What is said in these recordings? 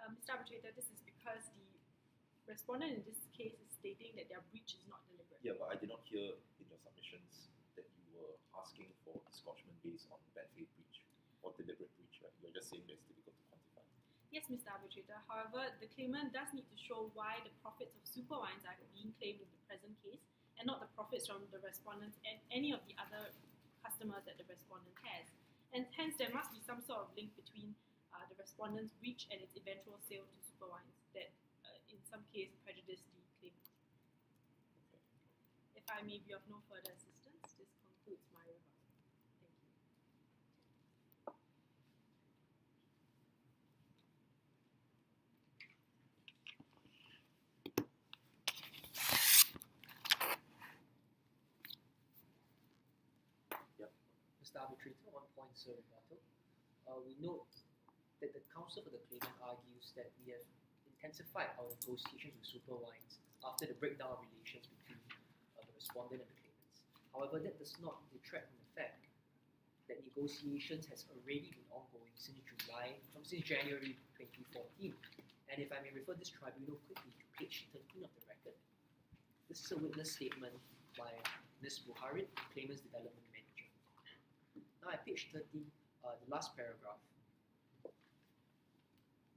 Mr. Arbitrator, this is because the respondent in this case is stating that their breach is not deliberate. Yeah, but I did not hear in your submissions that you were asking for disgorgement based on bad faith breach or deliberate breach, right? You're just saying that it's difficult to quantify. Yes, Mr. Arbitrator. However, the claimant does need to show why the profits of super wines are being claimed in the present case and not the profits from the respondent and any of the other customers that the respondent has. And hence, there must be some sort of link between the respondent's breach and its eventual sale to super wines that, in some case, prejudice the claimant. Okay. If I may be of no further assistance, this concludes my rebuttal. Thank you. Mr. Arbitrator, 1 point, sir, rebuttal. We note that the counsel for the claimant argues that we have intensified our negotiations with super wines after the breakdown of relations between the respondent and the claimants. However, that does not detract from the fact that negotiations has already been ongoing since January 2014. And if I may refer this tribunal quickly to page 13 of the record, this is a witness statement by Ms. Buharit, claimant's development manager. Now at page 13, the last paragraph,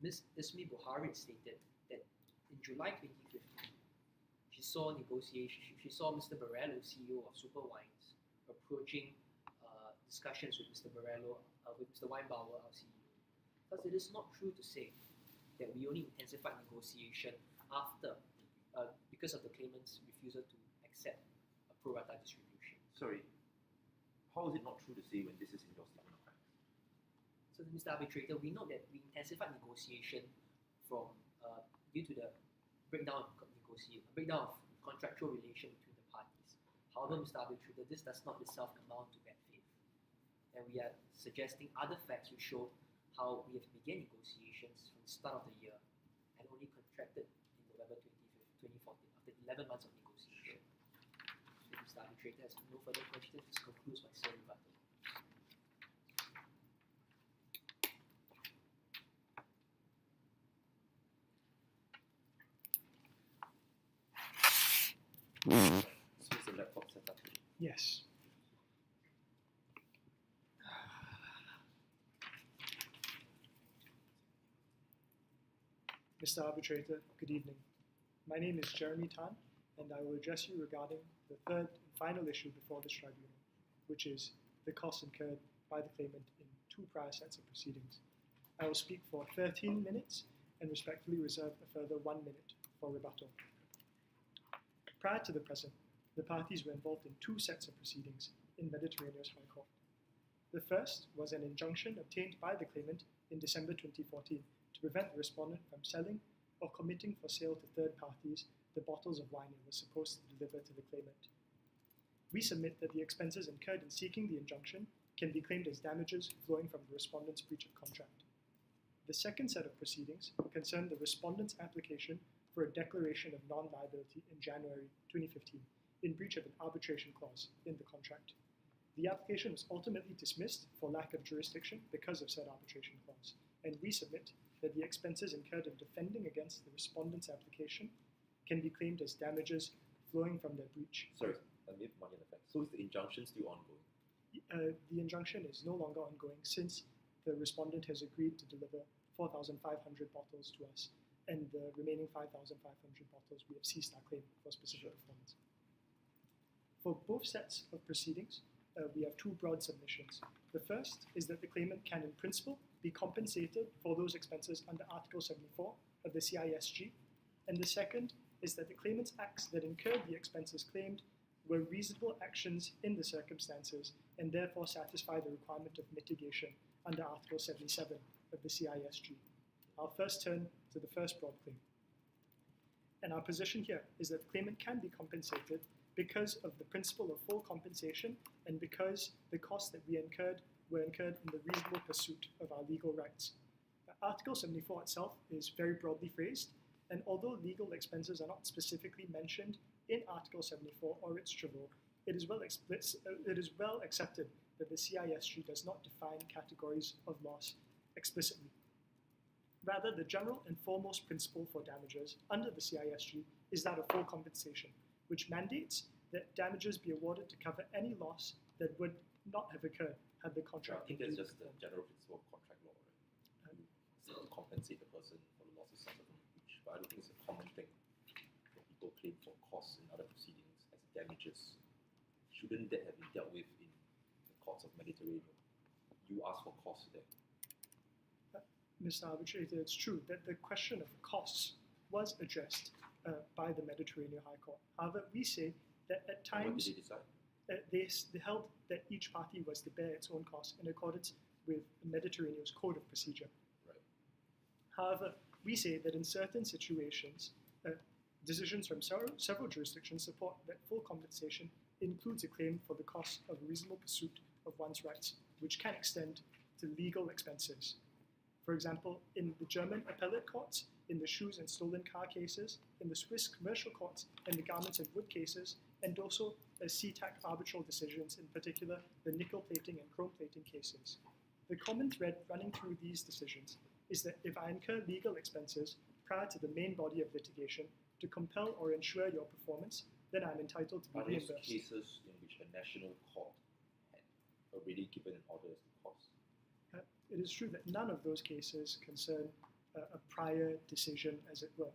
Ms. Ismi Buharit stated that in July 2015, she saw Mr. Borrello, CEO of Super Wines, approaching discussions with Mr. Borrello, with Mr. Weinbauer, our CEO. Thus, it is not true to say that we only intensified negotiation after, because of the claimant's refusal to accept a pro rata distribution. Sorry, how is it not true to say when this is in your statement of facts? So, Mr. Arbitrator, we know that we intensified negotiation from due to the breakdown of contractual relation between the parties. However, Mr. Arbitrator, this does not itself amount to bad faith, and we are suggesting other facts which show how we have begun negotiations from the start of the year and only contracted in November 2014 after 11 months of negotiation. So, Mr. Arbitrator has no further questions. This concludes my sole rebuttal. So is the laptop set up? Yes. Mr. Arbitrator, good evening. My name is Jeremy Tan, and I will address you regarding the third and final issue before this tribunal, which is the costs incurred by the claimant in 2 prior sets of proceedings. I will speak for 13 minutes and respectfully reserve a further 1 minute for rebuttal. Prior to the present, the parties were involved in 2 sets of proceedings in Mediterraneo's High Court. The first was an injunction obtained by the claimant in December 2014 to prevent the respondent from selling or committing for sale to third parties the bottles of wine it was supposed to deliver to the claimant. We submit that the expenses incurred in seeking the injunction can be claimed as damages flowing from the respondent's breach of contract. The second set of proceedings concerned the respondent's application for a declaration of non-liability in January 2015 in breach of an arbitration clause in the contract. The application was ultimately dismissed for lack of jurisdiction because of said arbitration clause, and we submit that the expenses incurred in defending against the respondent's application can be claimed as damages flowing from their breach. Sorry, I made money in effect. So is the injunction still ongoing? The injunction is no longer ongoing since the respondent has agreed to deliver 4,500 bottles to us, and the remaining 5,500 bottles we have ceased our claim for specific performance. For both sets of proceedings, we have 2 broad submissions. The first is that the claimant can, in principle, be compensated for those expenses under Article 74 of the CISG, and the second is that the claimant's acts that incurred the expenses claimed were reasonable actions in the circumstances and therefore satisfy the requirement of mitigation under Article 77 of the CISG. I'll first turn to the first broad claim. And our position here is that the claimant can be compensated because of the principle of full compensation and because the costs that we incurred were incurred in the reasonable pursuit of our legal rights. Article 74 itself is very broadly phrased, and although legal expenses are not specifically mentioned in Article 74 or its travaux, it is well accepted that the CISG does not define categories of loss explicitly. Rather, the general and foremost principle for damages under the CISG is that of full compensation, which mandates that damages be awarded to cover any loss that would not have occurred had the I contract think been that's just the performed. general principle of contract law, right? To compensate the person for the losses suffered from the breach. But I don't think it's a common thing that people claim for costs in other proceedings as damages. Shouldn't that have been dealt with in the courts of Mediterranean? You ask for costs there. Mr. Arbitrator, it's true that the question of costs was addressed by the Mediterranean High Court. However, we say that at And what times did they decide? they held that each party was to bear its own costs in accordance with Mediterranean's code of procedure. Right. However, we say that in certain situations, decisions from several jurisdictions support that full compensation includes a claim for the cost of reasonable pursuit of one's rights, which can extend to legal expenses. For example, in the German appellate courts, in the shoes and stolen car cases, in the Swiss commercial courts, and the garments and wood cases, and also CTAC arbitral decisions, in particular the nickel plating and chrome plating cases. The common thread running through these decisions is that if I incur legal expenses prior to the main body of litigation to compel or ensure your performance, then I'm entitled to be Are those reimbursed. cases in which a national court had already given an order as to cost? It is true that none of those cases concern a prior decision, as it were.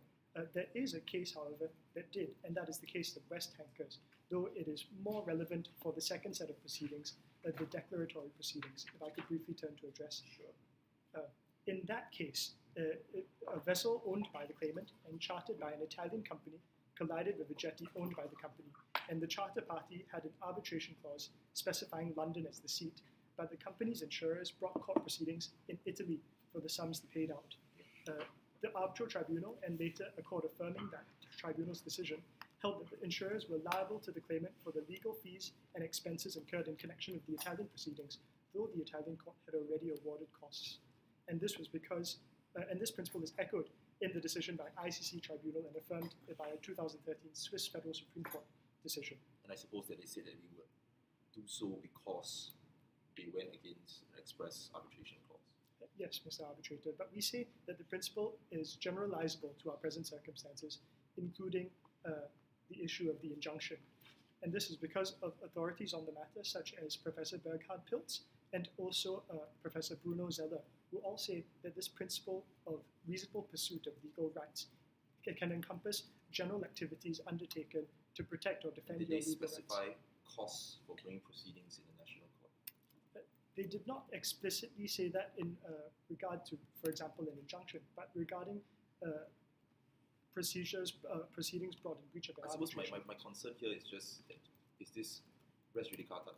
There is a case, however, that did, and that is the case of West Tankers, though it is more relevant for the second set of proceedings, the declaratory proceedings, if I could briefly turn to address. Sure. In that case, a vessel owned by the claimant and chartered by an Italian company collided with a jetty owned by the company, and the charter party had an arbitration clause specifying London as the seat, but the company's insurers brought court proceedings in Italy for the sums they paid out. The arbitral tribunal, and later a court affirming that tribunal's decision, held that the insurers were liable to the claimant for the legal fees and expenses incurred in connection with the Italian proceedings, though the Italian court had already awarded costs. And this was because, and this principle is echoed in the decision by ICC Tribunal and affirmed by a 2013 Swiss Federal Supreme Court decision. And I suppose that they said that we would do so because they went against an express arbitration clause. Yes, Mr. Arbitrator, but we say that the principle is generalizable to our present circumstances, including the issue of the injunction. And this is because of authorities on the matter, such as Professor Berghard Pilz and also Professor Bruno Zeller, who all say that this principle of reasonable pursuit of legal rights can encompass general activities undertaken to protect or defend Did your they legal rights. specify costs for bringing proceedings in the national court? They did not explicitly say that in regard to, for example, an injunction, but regarding proceedings brought in breach of an I suppose arbitration. my concern here is just that, is this res judicata?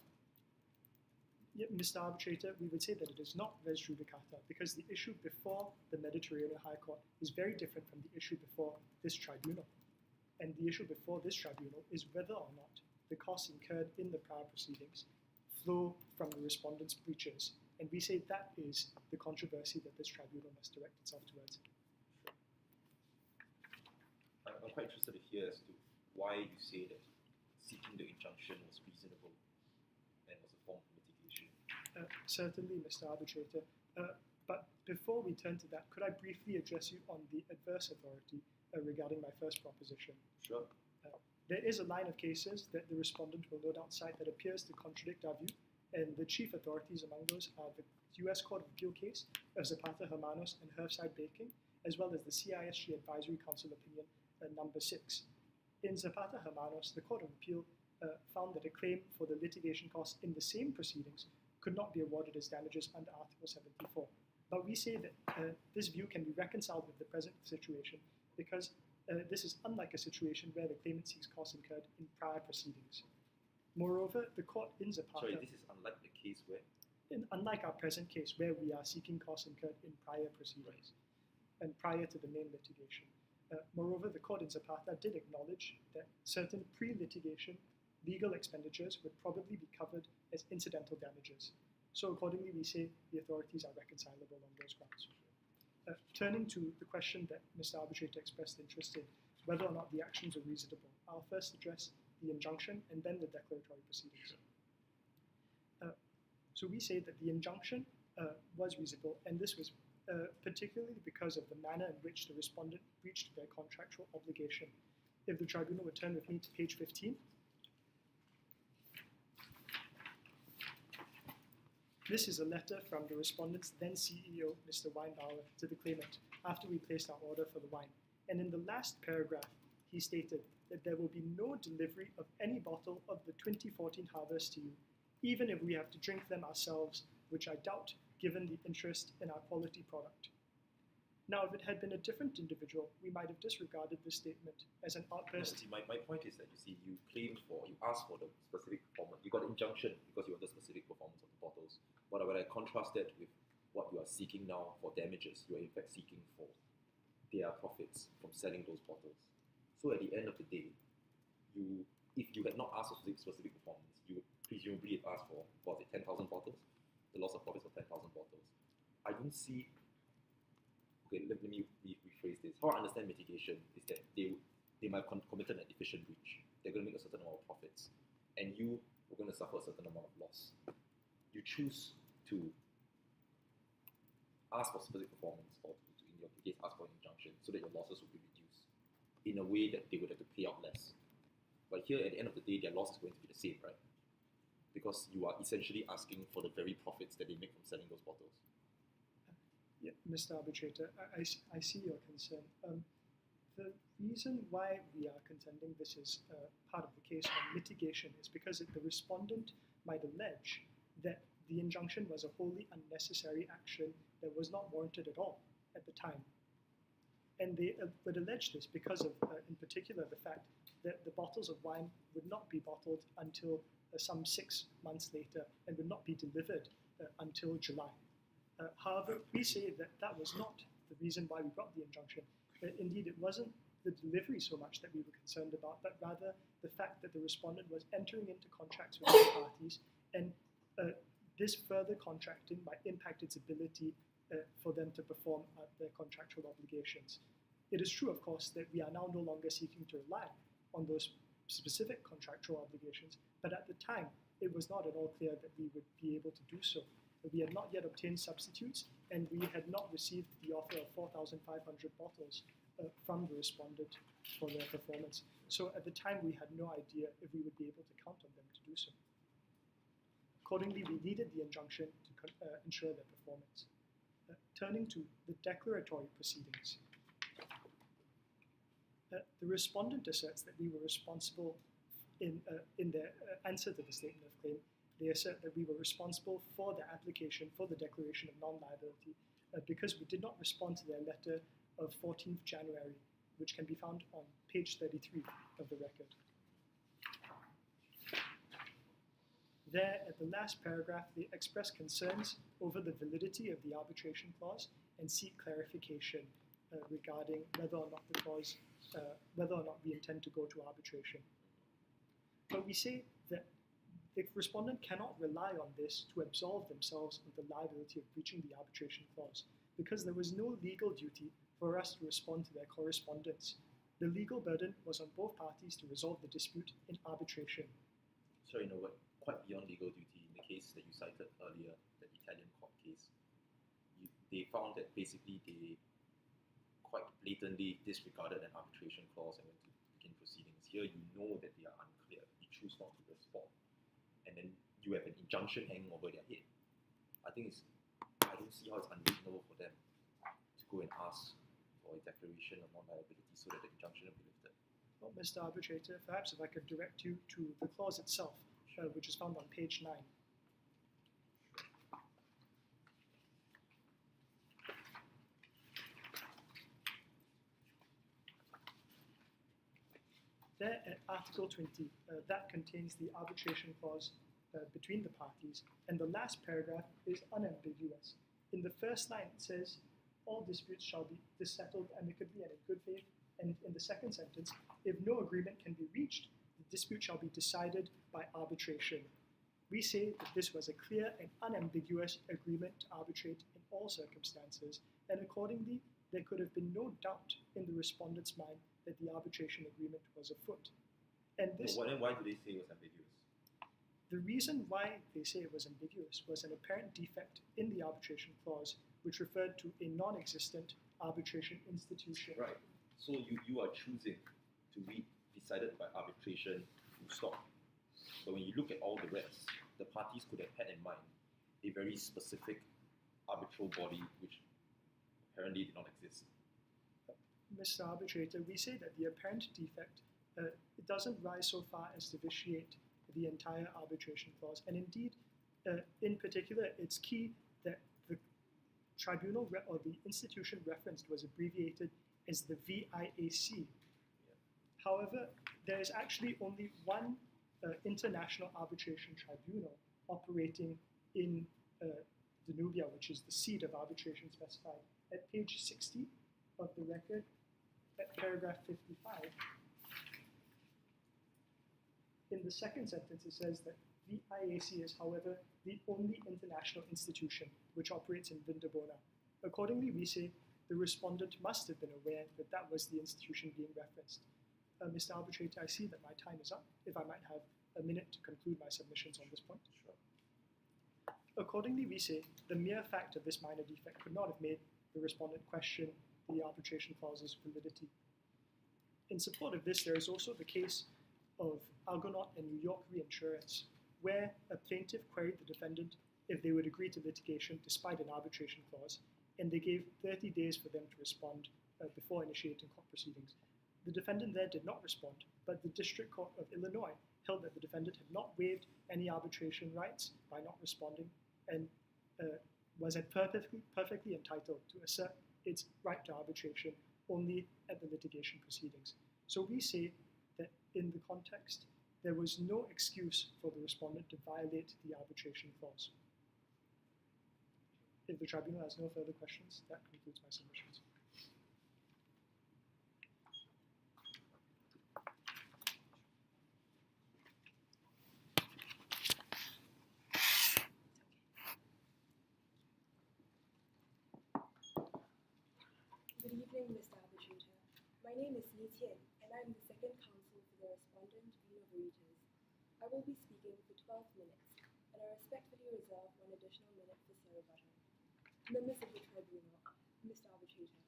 Yeah, Mr. Arbitrator, we would say that it is not res judicata because the issue before the Mediterranean High Court is very different from the issue before this tribunal. And the issue before this tribunal is whether or not the costs incurred in the prior proceedings flow from the respondent's breaches. And we say that is the controversy that this tribunal must direct itself towards. I'm quite interested to hear as to why you say that seeking the injunction was reasonable and was a form of mitigation. Certainly, Mr. Arbitrator. But before we turn to that, could I briefly address you on the adverse authority regarding my first proposition? Sure. There is a line of cases that the respondent will no doubt cite that appears to contradict our view, and the chief authorities among those are the US Court of Appeal case of Zapata Hermanos and Hearthside Baking, as well as the CISG Advisory Council opinion number 6. In Zapata Hermanos, the Court of Appeal found that a claim for the litigation costs in the same proceedings could not be awarded as damages under Article 74. But we say that this view can be reconciled with the present situation because this is unlike a situation where the claimant seeks costs incurred in prior proceedings. Moreover, the court in Zapata, Sorry, this is unlike the case where unlike our present case where we are seeking costs incurred in prior proceedings and prior to the main litigation. Moreover, the court in Zapata did acknowledge that certain pre-litigation legal expenditures would probably be covered as incidental damages. So accordingly, we say the authorities are reconcilable on those grounds. Turning to the question that Mr. Arbitrator expressed interest in, whether or not the actions are reasonable, I'll first address the injunction and then the declaratory proceedings. So we say that the injunction was reasonable, and this was particularly because of the manner in which the respondent breached their contractual obligation. If the tribunal would turn with me to page 15. This is a letter from the respondent's then CEO, Mr. Weinbauer, to the claimant after we placed our order for the wine. And in the last paragraph, he stated that there will be no delivery of any bottle of the 2014 harvest to you, even if we have to drink them ourselves, which I doubt, given the interest in our quality product. Now, if it had been a different individual, we might have disregarded this statement as an outburst. See, my point is that you asked for the specific performance. You got an injunction because you want the specific performance of the bottles. But when I contrast that with what you are seeking now for damages, you are in fact seeking for their profits from selling those bottles. So at the end of the day, if you had not asked for specific performance, you would presumably have asked for, was it 10,000 bottles? The loss of profits of 10,000 bottles. I don't see. Okay, let me rephrase this. How I understand mitigation is that they might have committed an efficient breach. They're going to make a certain amount of profits, and you are going to suffer a certain amount of loss. You choose to ask for specific performance, or in your case, ask for an injunction, so that your losses will be reduced in a way that they would have to pay out less. But here, at the end of the day, their loss is going to be the same, right? Because you are essentially asking for the very profits that they make from selling those bottles. Yeah, Mr. Arbitrator, I see your concern. The reason why we are contending this is part of the case on mitigation is because the respondent might allege that the injunction was a wholly unnecessary action that was not warranted at all at the time. And they would allege this because of, in particular, the fact that the bottles of wine would not be bottled until some 6 months later and would not be delivered until July. However, we say that that was not the reason why we brought the injunction. Indeed, it wasn't the delivery so much that we were concerned about, but rather the fact that the respondent was entering into contracts with other parties, and this further contracting might impact its ability for them to perform their contractual obligations. It is true, of course, that we are now no longer seeking to rely on those specific contractual obligations, but at the time, it was not at all clear that we would be able to do so. We had not yet obtained substitutes, and we had not received the offer of 4,500 bottles from the respondent for their performance. So at the time, we had no idea if we would be able to count on them to do so. Accordingly, we needed the injunction to ensure their performance. Turning to the declaratory proceedings, the respondent asserts that we were responsible in their answer to the statement of claim. They assert that we were responsible for the application for the declaration of non-liability because we did not respond to their letter of 14th January, which can be found on page 33 of the record. There, at the last paragraph, they express concerns over the validity of the arbitration clause and seek clarification regarding whether or not whether or not we intend to go to arbitration. But we say that the respondent cannot rely on this to absolve themselves of the liability of breaching the arbitration clause, because there was no legal duty for us to respond to their correspondence. The legal burden was on both parties to resolve the dispute in arbitration. So, quite beyond legal duty, in the case that you cited earlier, the Italian court case, they found that basically they quite blatantly disregarded an arbitration clause and went to begin proceedings. Here, you know that they are unclear. You choose not to respond. And then you have an injunction hanging over their head. I don't see how it's unreasonable for them to go and ask for a declaration of non-liability so that the injunction will be lifted. Well, Mr. Arbitrator, perhaps if I could direct you to the clause itself, which is found on page 9. There at Article 20, that contains the arbitration clause between the parties, and the last paragraph is unambiguous. In the first line, it says, all disputes shall be settled amicably and in good faith, and in the second sentence, if no agreement can be reached, the dispute shall be decided by arbitration. We say that this was a clear and unambiguous agreement to arbitrate in all circumstances, and accordingly, there could have been no doubt in the respondent's mind that the arbitration agreement was afoot. And this, why do they say it was ambiguous? The reason why they say it was ambiguous was an apparent defect in the arbitration clause, which referred to a non-existent arbitration institution. Right. So you are choosing to read decided by arbitration full stop. But when you look at all the rest, the parties could have had in mind a very specific arbitral body which apparently did not exist. Mr. Arbitrator, we say that the apparent defect it doesn't rise so far as to vitiate the entire arbitration clause. And indeed, in particular, it's key that the tribunal or the institution referenced was abbreviated as the VIAC. However, there is actually only one international arbitration tribunal operating in Danubia, which is the seat of arbitration specified. At page 60 of the record, at paragraph 55, in the second sentence it says that the IAC is, however, the only international institution which operates in Vindobona. Accordingly, we say the respondent must have been aware that that was the institution being referenced. Mr. Arbitrator, I see that my time is up. If I might have a minute to conclude my submissions on this point. Sure. Accordingly, we say the mere fact of this minor defect could not have made the respondent question the arbitration clause's validity. In support of this, there is also the case of Argonaut and New York Reinsurance, where a plaintiff queried the defendant if they would agree to litigation despite an arbitration clause, and they gave 30 days for them to respond before initiating court proceedings. The defendant there did not respond, but the District Court of Illinois held that the defendant had not waived any arbitration rights by not responding and was perfectly entitled to assert its right to arbitration only at the litigation proceedings. So we say that in the context, there was no excuse for the respondent to violate the arbitration clause. If the tribunal has no further questions, that concludes my submissions. Good evening, Mr. Arbitrator. My name is Li Tian, and I'm the second counsel for the respondent, Vino Veritas. I will be speaking for 12 minutes, and I respectfully reserve one additional minute for rebuttal. Members of the tribunal, Mr. Arbitrator,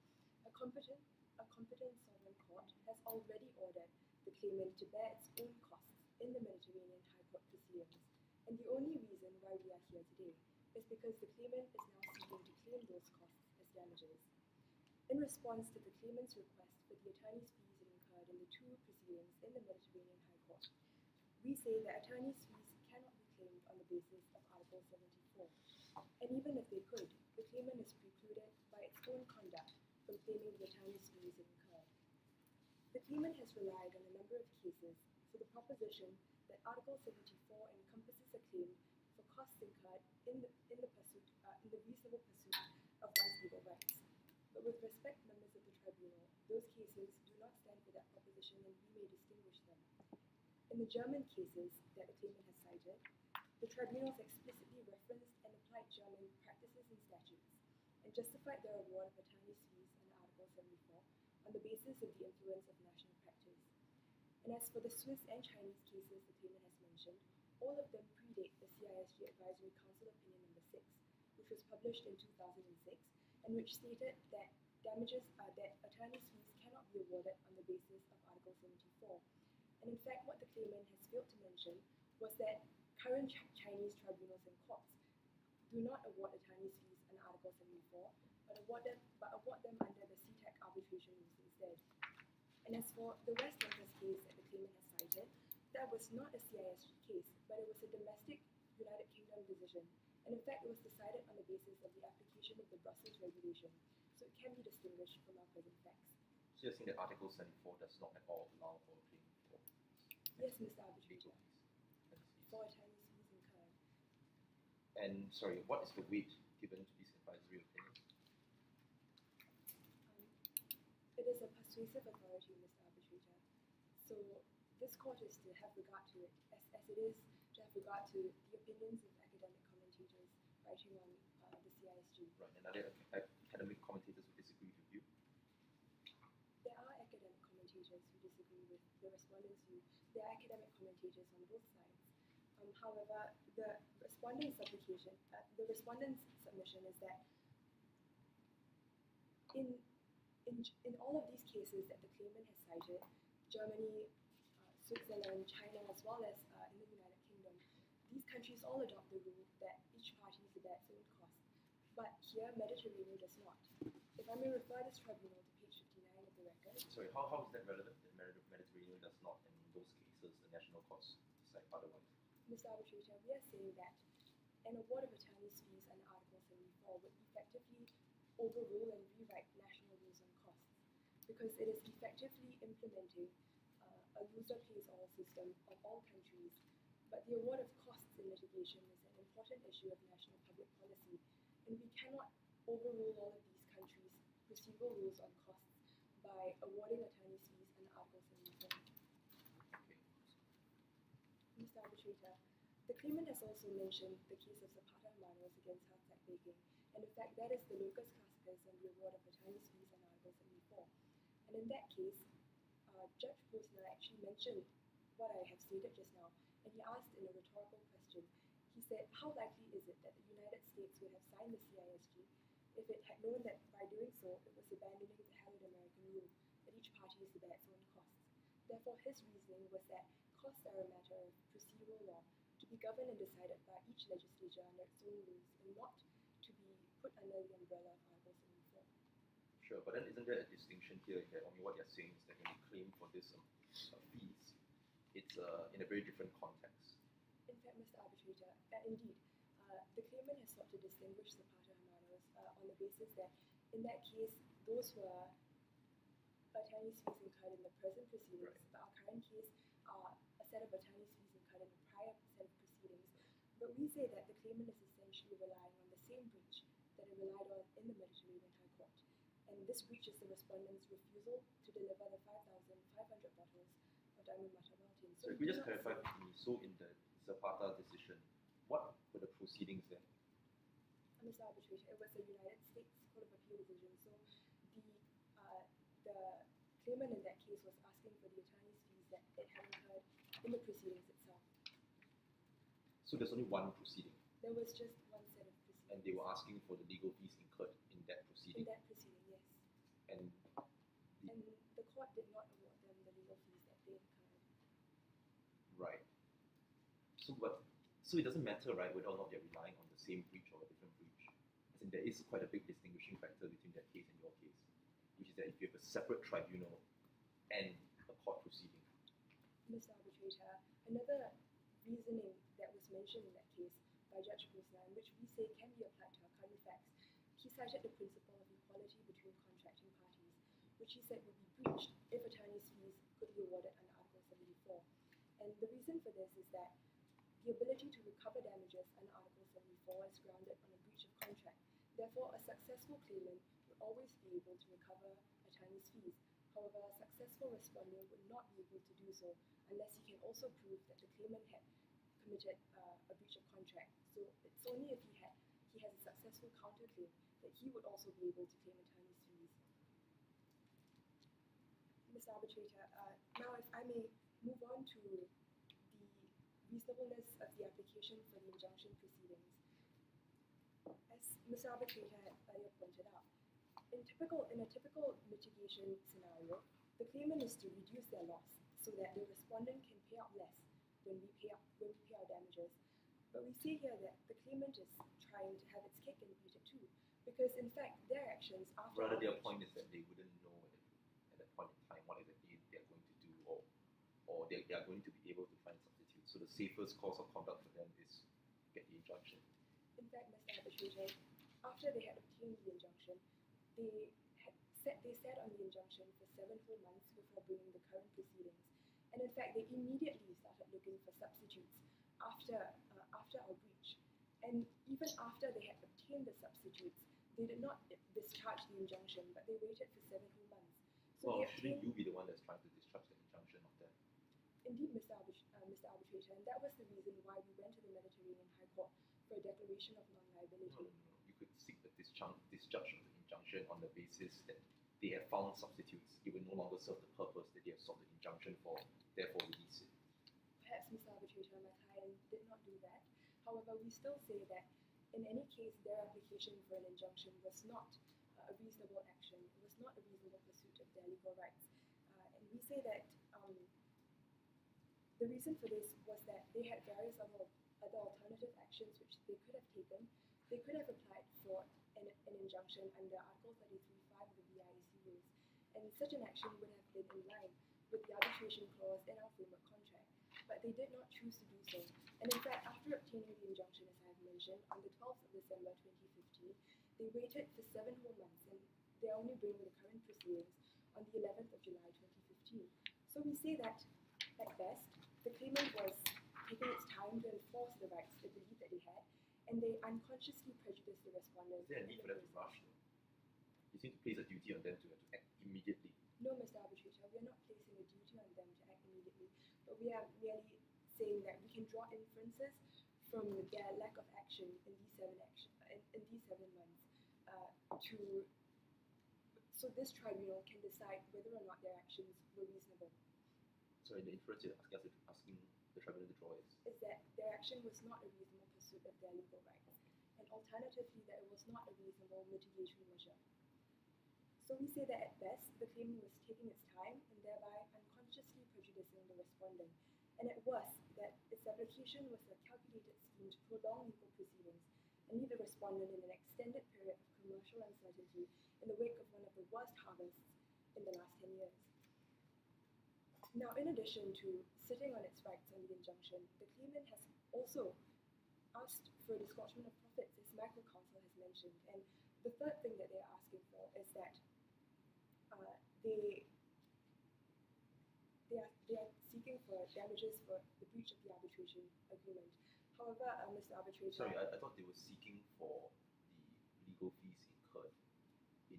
a competent sovereign court has already ordered the claimant to bear its own costs in the Mediterranean High Court proceedings, and the only reason why we are here today is because the claimant is now seeking to claim those costs as damages. In response to the claimant's request for the attorney's fees it incurred in the two proceedings in the Mediterranean High Court, we say that attorney's fees cannot be claimed on the basis of Article 74. And even if they could, the claimant is precluded by its own conduct from claiming the attorney's fees it incurred. The claimant has relied on a number of cases for the proposition that Article 74 encompasses a claim for costs incurred in the reasonable pursuit of one's legal rights. But with respect, members of the tribunal, those cases do not stand for that proposition, and we may distinguish them. In the German cases that the claimant has cited, the tribunals explicitly referenced and applied German practices and statutes, and justified their award of attorney's fees under Article 74 on the basis of the influence of national practice. And as for the Swiss and Chinese cases the claimant has mentioned, all of them predate the CISG Advisory Council Opinion No. 6, which was published in 2006, and which stated that that attorney's fees cannot be awarded on the basis of Article 74. And in fact, what the claimant has failed to mention was that current Chinese tribunals and courts do not award attorney's fees under Article 74, but award them under the CTAC arbitration rules instead. And as for the West Memphis case that the claimant has cited, that was not a CISG case, but it was a domestic United Kingdom decision. And in fact, it was decided on the basis of the application of the Brussels regulation, so it can be distinguished from our present facts. So you're saying that Article 74 does not at all allow for a claim for Yes, Mr. Arbitrator, legal fees. for attorney's fees incurred. And sorry, what is the weight given to these advisory opinions? It is a persuasive authority, Mr. Arbitrator. So this court is to have regard to it, as it is to have regard to the opinions of academic commentators writing on the CISG. Right, and are there academic commentators who disagree with you? There are academic commentators who disagree with the respondent's view. There are academic commentators on both sides. However, the respondent's submission is that In all of these cases that the claimant has cited, Germany, Switzerland, China, as well as in the United Kingdom, these countries all adopt the rule that each party is at its own cost. But here, Mediterranean does not. If I may refer this tribunal to page 59 of the record, Sorry, how is that relevant? The Mediterranean does not, and in those cases, the national courts decide otherwise. Mr. Arbitrator, we are saying that an award of attorney's fees under Article 74 would effectively overrule and rewrite national rules on costs because it is effectively implementing a loser-pays-all system of all countries. But the award of costs in litigation is an important issue of national public policy, and we cannot overrule all of these countries' procedural rules on costs by awarding attorney's fees under Article 74. Okay. Mr. Arbitrator, the claimant has also mentioned the case of Zapata Hermanos against Health Baking, and in fact that is the locus classicus on the award of attorney's fees under Article 74. And in that case, Judge Posner actually mentioned what I have stated just now, and he asked in a rhetorical question. He said, how likely is it that the United States would have signed the CISG if it had known that by doing so it was abandoning the hallowed American rule that each party is to bear its own costs? Therefore, his reasoning was that costs are a matter of procedural law to be governed and decided by each legislature under its own rules and not to be put under the umbrella of Article 74. Sure, but then isn't there a distinction here that what you're saying is that when you claim for this fees, it's in a very different context. In fact, Mr. Arbitrator, indeed, the claimant has sought to distinguish Zapata Hermanos on the basis that in that case, those were attorney's fees incurred in the present proceedings. Right. But our current case are a set of attorney's fees incurred in the prior set of proceedings. But we say that the claimant is essentially relying on the same breach that it relied on in the Mediterranean High Court. And this breach is the respondent's refusal to deliver the 5,500 bottles of Diamond Mata Mountain. So if we just clarify for me, so in the Zapata decision, what were the proceedings there? Mr. Arbitrator, it was the United States Court of Appeal decision. So the claimant in that case was asking for the attorney's fees that it had incurred in the proceedings itself. So there's only one proceeding, There was just one set of proceedings. and they were asking for the legal fees incurred in that proceeding. In that proceeding, yes. And And the court did not award them the legal fees that they incurred. right. So it doesn't matter, right, whether or not they're relying on the same breach or a different breach. As in, there is quite a big distinguishing factor between that case and your case, which is that if you have a separate tribunal and a court proceeding. Mr. Arbitrator, another reasoning that was mentioned in that case by Judge Posner, which we say can be applied to our current facts, he cited the principle of equality between contracting parties, which he said would be breached if attorney's fees could be awarded under Article 74. And the reason for this is that the ability to recover damages under Article 74 is grounded on a breach of contract. Therefore, a successful claimant would always be able to recover attorney's fees. However, a successful respondent would not be able to do so unless he can also prove that the claimant had committed a breach of contract. So it's only if he has a successful counterclaim that he would also be able to claim attorney's fees. Mr. Arbitrator, now if I may move on to the reasonableness of the application for the injunction proceedings. As Mr. Arbitrator had earlier pointed out, in a typical mitigation scenario, the claimant is to reduce their loss so that the respondent can pay out less when we pay our damages. But we see here that the claimant is trying to have its cake and eat it too, because in fact their actions after Rather, their outrage- point is that they wouldn't know at that point in time what exactly they're going to do, or they are going to be able to find substitutes. So the safest course of conduct for them is get the injunction. In fact, Mr. Arbitrator, after they had obtained the injunction, they sat on the injunction for 7 whole months before bringing the current proceedings. And in fact, they immediately started looking for substitutes after our breach. And even after they had obtained the substitutes, they did not discharge the injunction, but they waited for 7 whole months. So Well, they shouldn't obtained, you be the one that's trying to discharge the injunction of them? indeed, Mr. Arbitrator, and that was the reason why we went to the Mediterranean High Court for a declaration of non-liability. No. You could seek the discharge of the injunction on the basis that they have found substitutes. It will no longer serve the purpose that they have sought the injunction for, therefore release it. Perhaps, Mr. Arbitrator, my client did not do that. However, we still say that in any case, their application for an injunction was not a reasonable action. It was not a reasonable pursuit of their legal rights. And we say that the reason for this was that they had various other alternative actions which they could have taken. They could have applied for an injunction under Article 33(5) of the BIAC rules, and such an action would have been in line with the arbitration clause in our framework contract. But they did not choose to do so. And in fact, after obtaining the injunction, as I have mentioned, on the 12th of December 2015, they waited for 7 whole months, and they are only bringing the current proceedings on the 11th of July 2015. So we say that, at best, the claimant was taking its time to enforce the rights they believed that they had, and they unconsciously prejudiced the respondents. Is there a need for them to rush though? You seem to place a duty on them to have to act immediately. No, Mr. Arbitrator, we are not placing a duty on them to act immediately, but we are merely saying that we can draw inferences from their lack of action in these 7 months so this tribunal can decide whether or not their actions were reasonable. So in the inference you're asking the tribunal to draw is that their action was not a reasonable pursuit of their legal rights, and alternatively that it was not a reasonable mitigatory measure. So we say that at best, the claimant was taking its time and thereby unconsciously prejudicing the respondent, and at worst, that its application was a calculated scheme to prolong legal proceedings and leave the respondent in an extended period of commercial uncertainty in the wake of one of the worst harvests in the last 10 years. Now, in addition to sitting on its rights under the injunction, the claimant has also asked for disgorgement of profits, as Michael Counsel has mentioned. And the third thing that they are asking for is that they are seeking for damages for the breach of the arbitration agreement. However, Mr. Arbitrator... Sorry, I thought they were seeking for the legal fees incurred in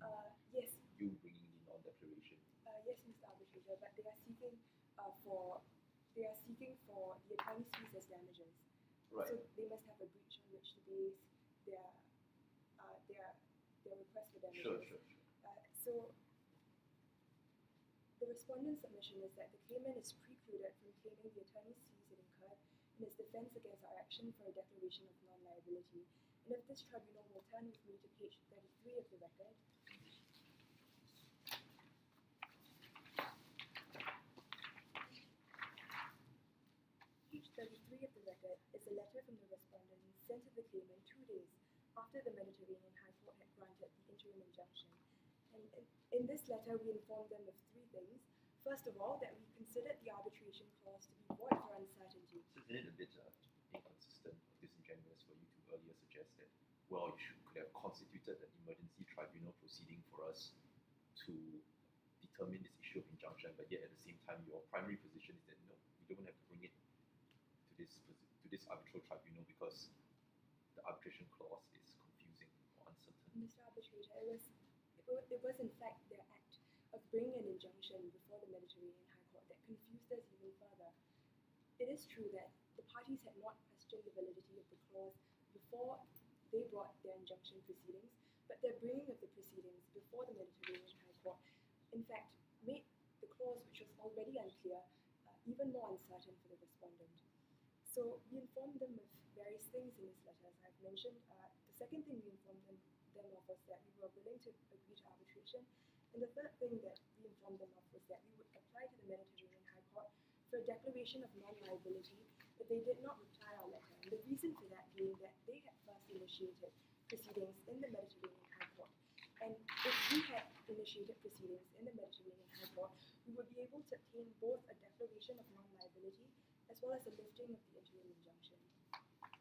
yes. you bringing the non-declaration. Yes, Mr. Arbitrator, but they are seeking for the attorney's fees as damages. Right. So they must have a breach on which to base their request for damages. Sure. So the respondent's submission is that the claimant is precluded from claiming the attorney's fees it incurred in his defense against our action for a declaration of non-liability. And if this tribunal will turn with me to page 33 of the record, page 33 of the record is a letter from the respondent sent to the claimant 2 days after the Mediterranean High Court had granted the interim injunction. And in this letter, we informed them of 3 things. First of all, that we considered the arbitration clause to be void for uncertainty. So isn't it a bit inconsistent or disingenuous for you to earlier suggest that, well, you could have constituted an emergency tribunal proceeding for us to determine this issue of injunction, but yet at the same time your primary position is that no, we don't have to bring it to this arbitral tribunal because the arbitration clause is confusing or uncertain. Mr. Arbitrator, it was in fact their act of bringing an injunction before the Mediterranean High Court that confused us even further. It is true that the parties had not questioned the validity of the clause before they brought their injunction proceedings, but their bringing of the proceedings before the Mediterranean High Court, in fact, made the clause, which was already unclear, even more uncertain for the respondent. So we informed them of various things in this letter, as I've mentioned. The second thing we informed them of was that we were willing to agree to arbitration, and the third thing that we informed them of was that we would apply to the Mediterranean High Court for a declaration of non-liability, but they did not reply our letter. And the reason for that being that they had first initiated proceedings in the Mediterranean High Court. And if we had initiated proceedings in the Mediterranean High Court, we would be able to obtain both a declaration of non-liability as well as a lifting of the interim injunction.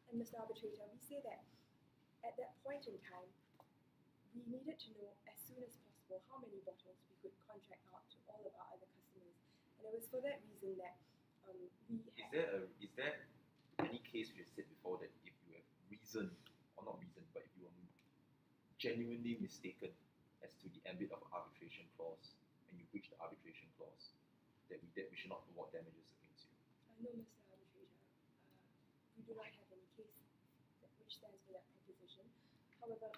And Mr. Arbitrator, we say that at that point in time, we needed to know as soon as possible how many bottles we could contract out to all of our other customers. And it was for that reason that we had... Is there any case which has said before that if you have reason, or not reason, but if you are genuinely mistaken as to the ambit of arbitration clause and you breach the arbitration clause, that we should not award damages against you? No, Mr. Arbitrator. We do not have any case which stands for that proposition. However,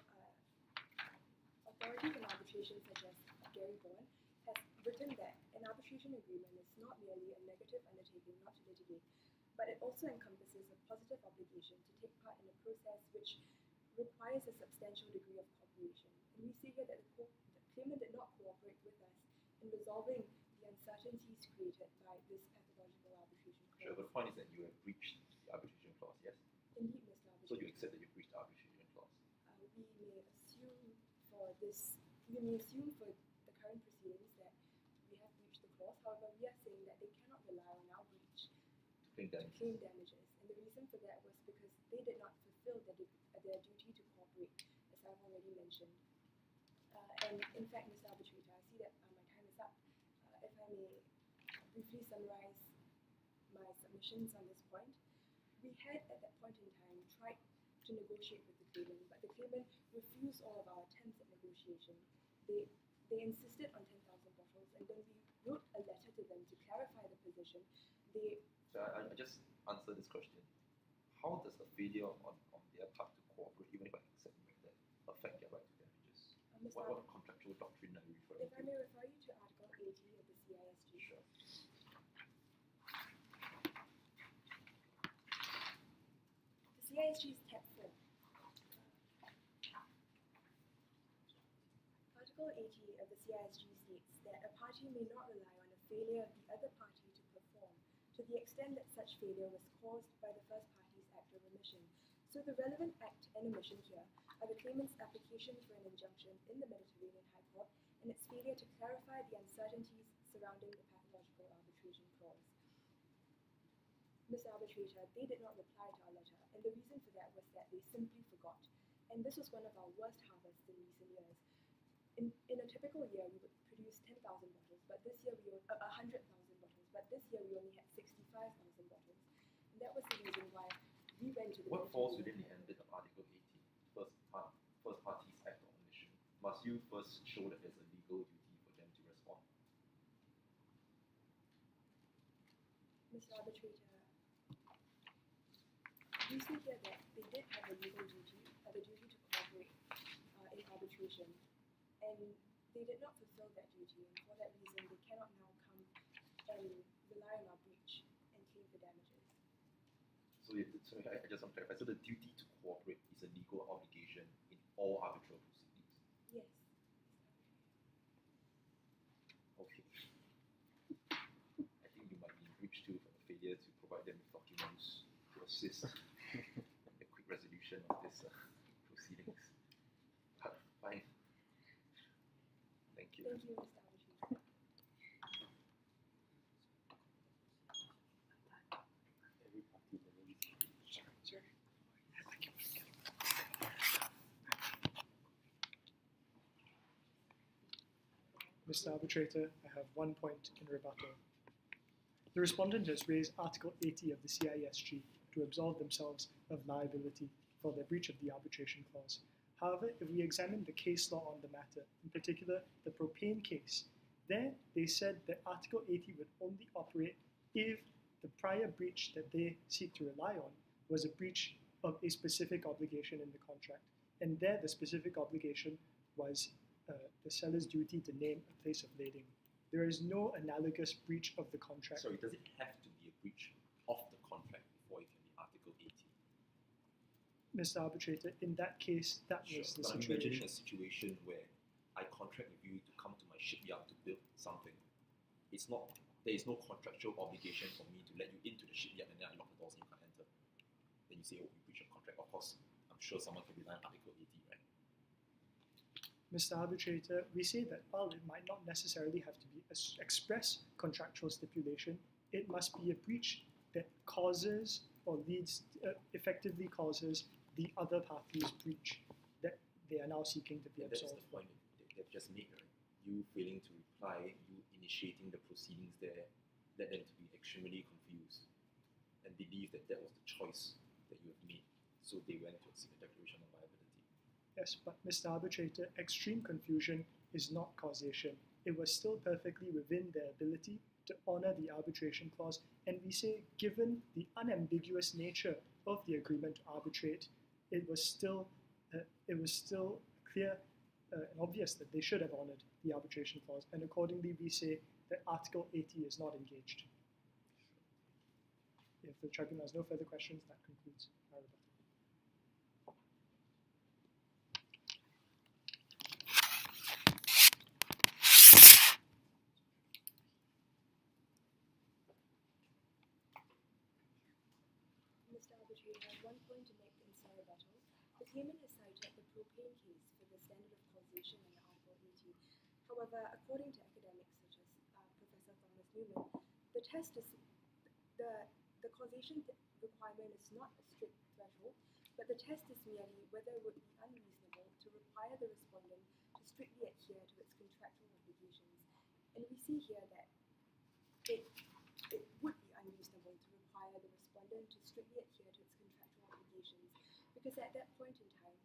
authorities in arbitration such as Gary Bourne has written that an arbitration agreement is not merely a negative undertaking not to litigate, but it also encompasses a positive obligation to take part in a process which requires a substantial degree of cooperation. And we see here that the claimant did not cooperate with us in resolving the uncertainties created by this pathological arbitration clause. Sure, but the point is that you have breached the arbitration clause, yes? Indeed, Mr. Arbitrator. So you accept that you breached the arbitration clause. We may assume for the current proceedings that we have breached the clause. However, we are saying that they cannot rely on our breach To claim to damages. claim damages. And the reason for that was because they did not fulfill their duty to cooperate, as I've already mentioned. And in fact, Mr. Arbitrator, I see that my time is up. If I may briefly summarize my submissions on this point. We had at that point in time tried to negotiate with the claimant, but the claimant refused all of our attempts at negotiation. They insisted on 10,000 bottles, and when we wrote a letter to them to clarify the position, they So I just answer this question. How does a failure on their part to cooperate, even if I accept that, affect their right to damages? Mr. What contractual doctrine are you referring If I to? may refer you to Article 80 of the CISG. Sure. The CISG's tab 4. Article 80 of the CISG states that a party may not rely on a failure of the other party to perform to the extent that such failure was caused by the first party's act of omission. So the relevant act and omission here are the claimant's application for an injunction in the Mediterranean High Court and its failure to clarify the uncertainties surrounding the pathological arbitration clause. Mr. Arbitrator, they did not reply to our letter, and the reason for that was that they simply forgot. And this was one of our worst harvests in recent years. In a typical year, we would produce 10,000 bottles, but this year 100,000 bottles, but this year we only had 65,000 bottles. And that was the reason why we went to the What falls within Mediterranean the ambit of Article 80, first party's act of omission? Must you first show that there's a legal duty for them to respond? Mr. Arbitrator, we see here that they did have a legal duty, the duty to cooperate in arbitration, and they did not fulfill that duty, and for that reason, they cannot now come and rely on our breach and claim for damages. So I just want to clarify. So the duty to cooperate is a legal obligation in all arbitral proceedings. Yes. Okay. I think you might be in breach too for the failure to provide them with documents to assist in the quick resolution of this proceedings. But fine. Thank you. Thank you, Mr. Arbitrator. Every party Mr. Arbitrator, I have one point in rebuttal. The respondent has raised Article 80 of the CISG to absolve themselves of liability for their breach of the arbitration clause. However, if we examine the case law on the matter, in particular the propane case, there they said that Article 80 would only operate if the prior breach that they seek to rely on was a breach of a specific obligation in the contract. And there the specific obligation was the seller's duty to name a place of lading. There is no analogous breach of the contract. Sorry, does it have to be a breach of the contract before it can be Article 80? Mr. Arbitrator, in that case, that was the But I'm imagining situation. a situation where I contract with you to come to my shipyard to build something. There is no contractual obligation for me to let you into the shipyard and then I lock the doors and you can't enter. Then you say, oh, we breach of contract. Of course, I'm sure someone can rely on Article 80, right? Mr. Arbitrator, we say that while it might not necessarily have to be an express contractual stipulation, it must be a breach that causes or effectively causes the other party's breach that they are now seeking to be And that's absolved the from. point that they've just made, right? You failing to reply, you initiating the proceedings there, led them to be extremely confused and believe that that was the choice that you have made. So they went to seek a declaration of viability. Yes, but Mr. Arbitrator, extreme confusion is not causation. It was still perfectly within their ability to honor the arbitration clause, and we say, given the unambiguous nature of the agreement to arbitrate, it was still clear and obvious that they should have honored the arbitration clause, and accordingly we say that Article 80 is not engaged. If the tribunal has no further questions, that concludes my rebuttal. Mr. Arbitrator, I have one point to make in Sarah battle. The claimant has cited the propane case for the standard of causation in Article 80. However, according to academics such as Professor Thomas Newman, the test is the causation requirement is not a strict threshold, but the test is merely whether it would be unreasonable to require the respondent to strictly adhere to its contractual obligations. And we see here that it would be unreasonable to require the respondent to strictly adhere to its contractual obligations, because at that point in time,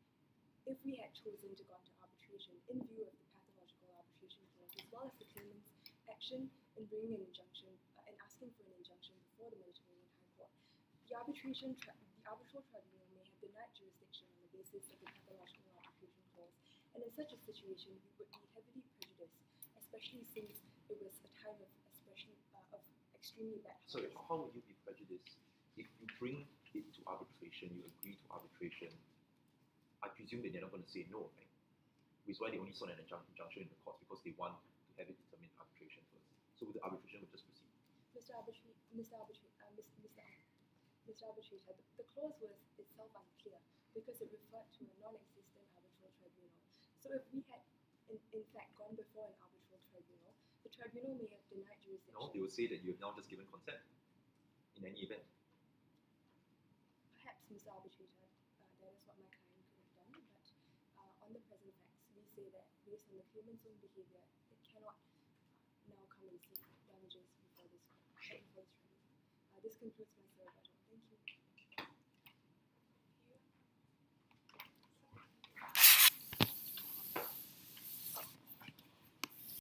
if we had chosen to go to arbitration in view of the pathological arbitration clause, as well as the claimant's action in bringing an injunction and asking for an injunction before the Mediterranean High Court, the arbitral tribunal may have denied jurisdiction on the basis of the pathological arbitration clause, and in such a situation, we would be heavily prejudiced, especially since it was a time of extremely bad So harvest. how would you be prejudiced if you bring it to arbitration, you agree to arbitration? I presume that they're not going to say no, right? Which is why they only sought an injunction in the courts, because they want to have it determined arbitration first. So the arbitration would just proceed. Mr. Arbitrator, the clause was itself unclear because it referred to a non-existent arbitral tribunal. So if we had, in fact, gone before an arbitral tribunal, the tribunal may have denied jurisdiction. No, they will say that you have now just given consent in any event. Perhaps, Mr. Arbitrator, that is what my client could have done, but on the present facts, we say that based on the claimant's own behavior, it cannot now come and seek damages before this tribunal. This concludes my survey. Thank you.